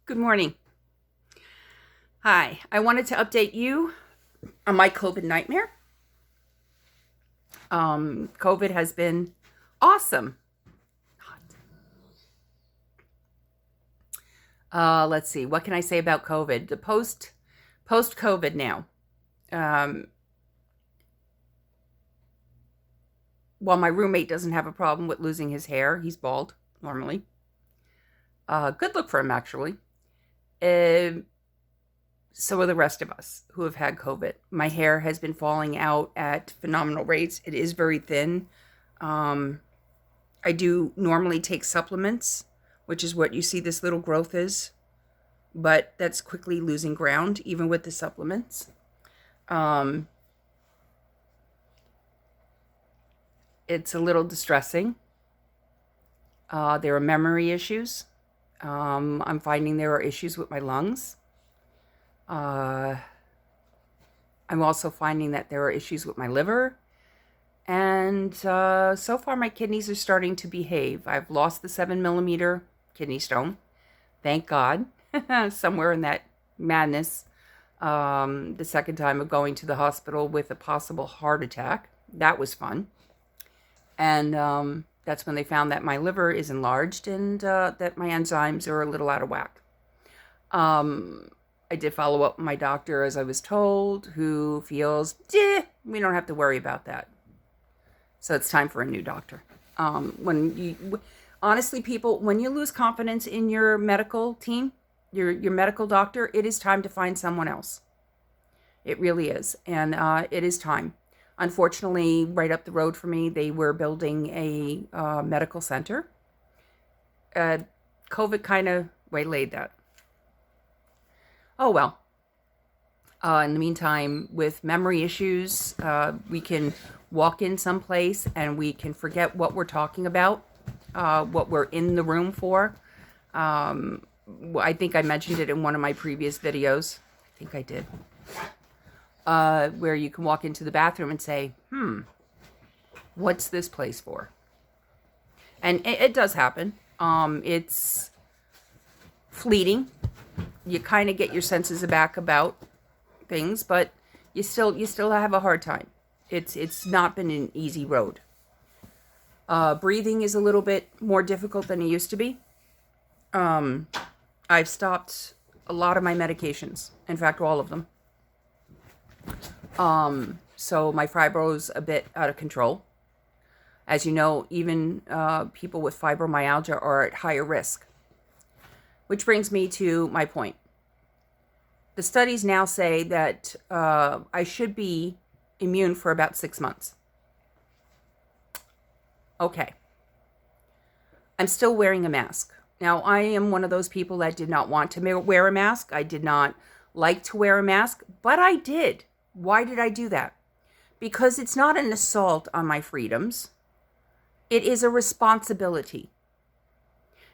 Good morning. Hi, I wanted to update you on my COVID nightmare. COVID has been awesome. Let's see, what can I say about COVID? The post COVID now. Um, while my roommate doesn't have a problem with losing his hair, he's bald normally. Good look for him actually. Uh, so are the rest of us who have had COVID. My hair has been falling out at phenomenal rates. It is very thin. Um, I do normally take supplements, which is what you see this little growth is, but that's quickly losing ground, even with the supplements. Um, it's a little distressing. There are memory issues. I'm finding there are issues with my lungs. Uh, I'm also finding that there are issues with my liver. And so far, my kidneys are starting to behave. I've lost the 7 millimeter kidney stone. Thank God. Somewhere in that madness. The second time of going to the hospital with a possible heart attack. That was fun. And that's when they found that my liver is enlarged and that my enzymes are a little out of whack. I did follow up with my doctor, as I was told, who feels, we don't have to worry about that. So it's time for a new doctor. Honestly, people, when you lose confidence in your medical team, your medical doctor, it is time to find someone else. It really is. And it is time. Unfortunately, right up the road for me, they were building a medical center. COVID kind of waylaid that. Oh, well. In the meantime, with memory issues, we can walk in someplace and we can forget what we're talking about, what we're in the room for. I think I mentioned it in one of my previous videos. I think I did. Where you can walk into the bathroom and say, what's this place for? And it does happen. It's fleeting. You kind of get your senses back about things, but you still have a hard time. It's not been an easy road. Breathing is a little bit more difficult than it used to be. I've stopped a lot of my medications. In fact, all of them. So my fibro's a bit out of control. As you know, even people with fibromyalgia are at higher risk. Which brings me to my point. The studies now say that I should be immune for about 6 months. Okay. I'm still wearing a mask. Now, I am one of those people that did not want to wear a mask. I did not like to wear a mask, but I did. Why did I do that? Because it's not an assault on my freedoms. It is a responsibility.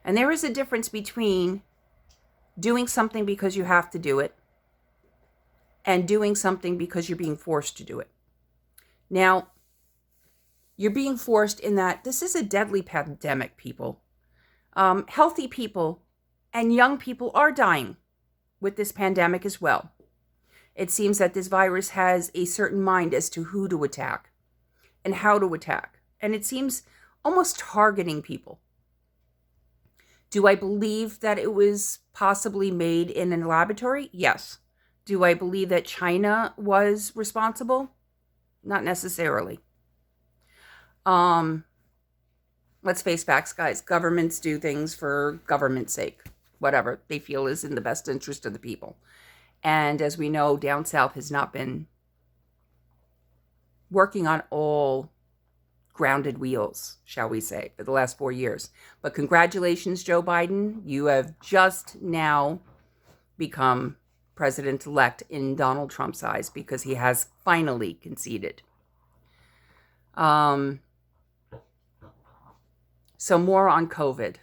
And there is a difference between doing something because you have to do it and doing something because you're being forced to do it. Now, you're being forced in that this is a deadly pandemic, people. Healthy people and young people are dying with this pandemic as well. It seems that this virus has a certain mind as to who to attack and how to attack. And it seems almost targeting people. Do I believe that it was possibly made in a laboratory? Yes. Do I believe that China was responsible? Not necessarily. Let's face facts, guys. Governments do things for government's sake. Whatever they feel is in the best interest of the people. And as we know, down south has not been working on all grounded wheels, shall we say, for the last 4 years. But congratulations, Joe Biden. You have just now become president-elect in Donald Trump's eyes because he has finally conceded. So more on COVID.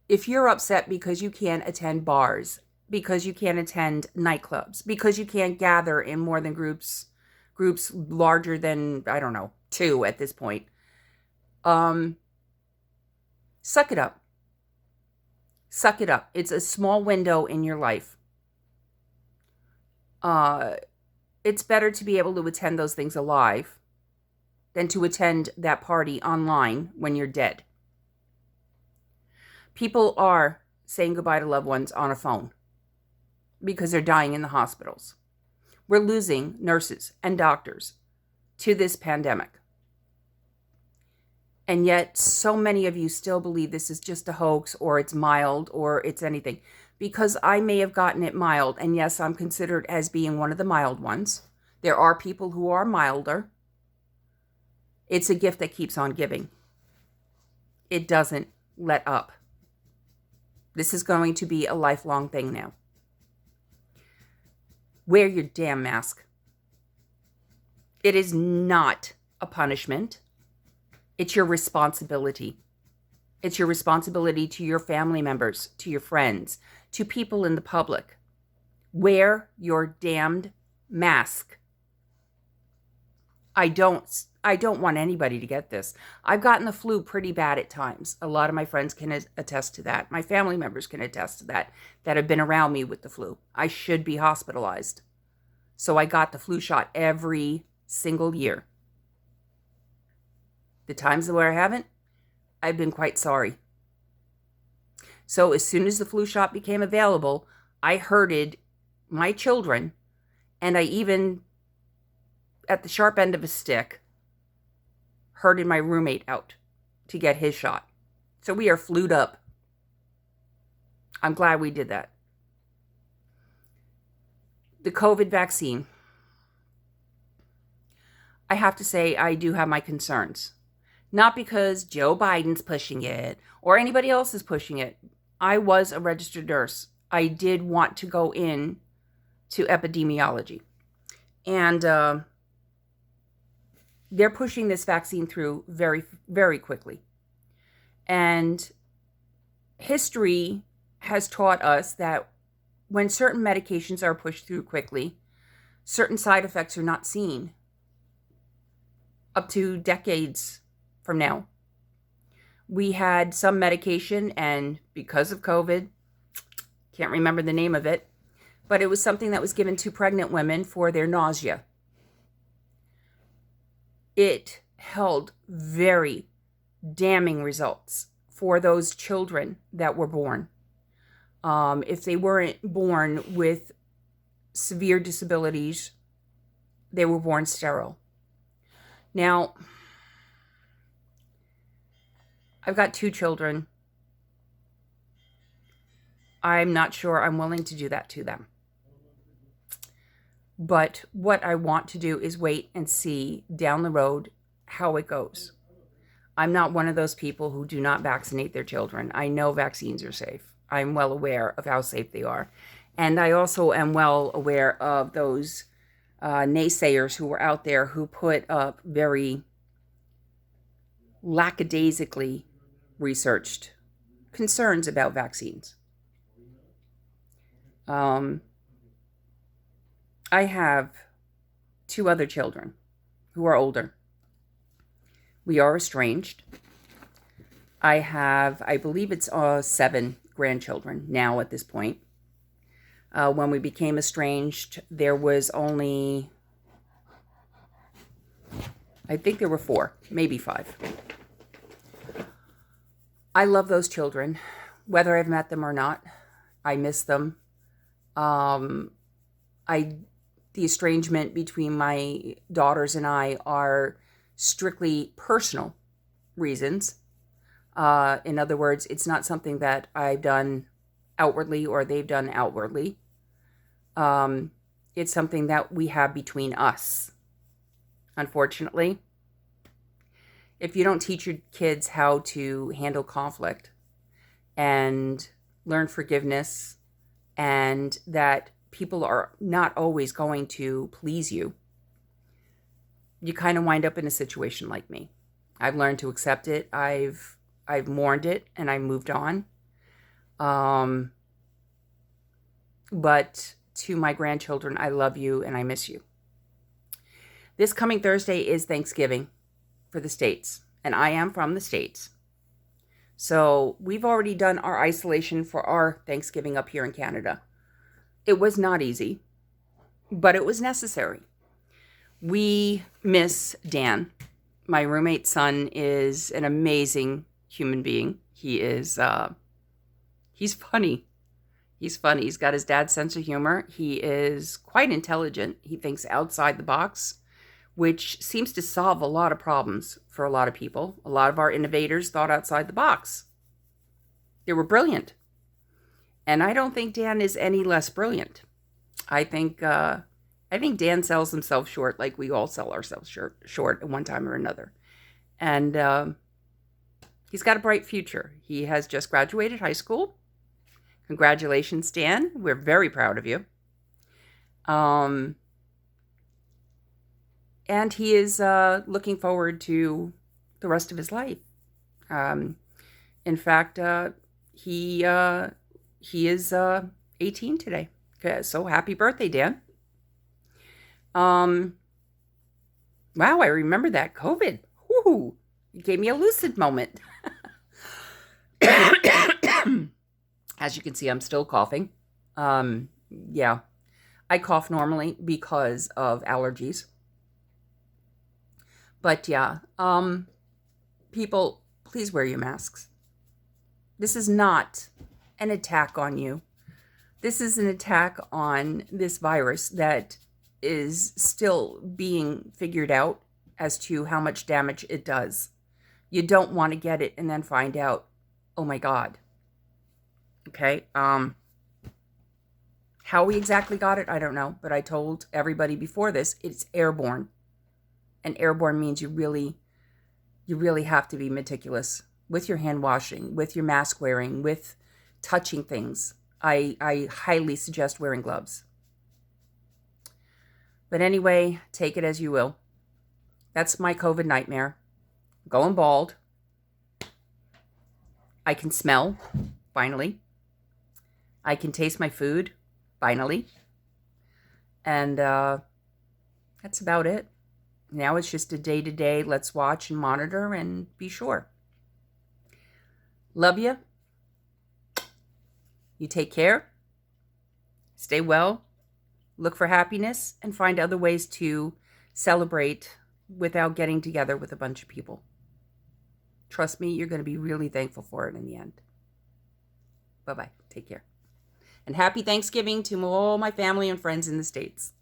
If you're upset because you can't attend bars, because you can't attend nightclubs, because you can't gather in more than groups larger than, I don't know, 2 at this point, suck it up. Suck it up. It's a small window in your life. It's better to be able to attend those things alive than to attend that party online when you're dead. People are saying goodbye to loved ones on a phone because they're dying in the hospitals. We're losing nurses and doctors to this pandemic. And yet, so many of you still believe this is just a hoax, or it's mild, or it's anything. Because I may have gotten it mild, and yes, I'm considered as being one of the mild ones. There are people who are milder. It's a gift that keeps on giving. It doesn't let up. This is going to be a lifelong thing now. Wear your damn mask. It is not a punishment. It's your responsibility. It's your responsibility to your family members, to your friends, to people in the public. Wear your damned mask. I don't want anybody to get this. I've gotten the flu pretty bad at times. A lot of my friends can attest to that. My family members can attest to that have been around me with the flu. I should be hospitalized. So I got the flu shot every single year. The times where I haven't, I've been quite sorry. So as soon as the flu shot became available, I herded my children, and I even, at the sharp end of a stick, herded my roommate out to get his shot. So we are flued up. I'm glad we did that. The COVID vaccine. I have to say I do have my concerns. Not because Joe Biden's pushing it or anybody else is pushing it. I was a registered nurse. I did want to go in to epidemiology. And they're pushing this vaccine through very, very quickly. And history has taught us that when certain medications are pushed through quickly, certain side effects are not seen up to decades from now. We had some medication, and because of COVID, can't remember the name of it, but it was something that was given to pregnant women for their nausea. It held very damning results for those children that were born. If they weren't born with severe disabilities, they were born sterile. Now, I've got 2 children. I'm not sure I'm willing to do that to them. But what I want to do is wait and see down the road how it goes. I'm not one of those people who do not vaccinate their children. I know vaccines are safe. I'm well aware of how safe they are. And I also am well aware of those naysayers who were out there who put up very lackadaisically researched concerns about vaccines. I have 2 other children who are older. We are estranged. I believe it's 7 grandchildren now at this point. When we became estranged, there was only, I think there were 4, maybe 5. I love those children, whether I've met them or not. I miss them. The estrangement between my daughters and I are strictly personal reasons. In other words, it's not something that I've done outwardly or they've done outwardly. It's something that we have between us. Unfortunately, if you don't teach your kids how to handle conflict and learn forgiveness, and that people are not always going to please you, you kind of wind up in a situation like me. I've learned to accept it. I've mourned it, and I moved on. But to my grandchildren, I love you and I miss you. This coming Thursday is Thanksgiving for the States, and I am from the States. So we've already done our isolation for our Thanksgiving up here in Canada. It was not easy, but it was necessary. We miss Dan. My roommate's son is an amazing human being. He's funny. He's funny. He's got his dad's sense of humor. He is quite intelligent. He thinks outside the box, which seems to solve a lot of problems for a lot of people. A lot of our innovators thought outside the box. They were brilliant. And I don't think Dan is any less brilliant. I think Dan sells himself short like we all sell ourselves short at one time or another. And he's got a bright future. He has just graduated high school. Congratulations, Dan. We're very proud of you. And he is looking forward to the rest of his life. In fact, he is 18 today. Okay, so happy birthday, Dan. Wow, I remember that COVID. Whoo, it gave me a lucid moment. As you can see, I'm still coughing. Yeah, I cough normally because of allergies. But yeah, people, please wear your masks. This is not an attack on you. This is an attack on this virus that is still being figured out as to how much damage it does. You don't want to get it and then find out, oh my God. Okay, how we exactly got it, I don't know. But I told everybody before this, it's airborne. And airborne means you really have to be meticulous with your hand washing, with your mask wearing, with touching things. I highly suggest wearing gloves. But anyway, take it as you will. That's my COVID nightmare. Going bald. I can smell, finally. I can taste my food, finally. And that's about it. Now it's just a day-to-day, let's watch and monitor and be sure. Love you. You take care. Stay well. Look for happiness and find other ways to celebrate without getting together with a bunch of people. Trust me, you're going to be really thankful for it in the end. Bye-bye. Take care. And happy Thanksgiving to all my family and friends in the States.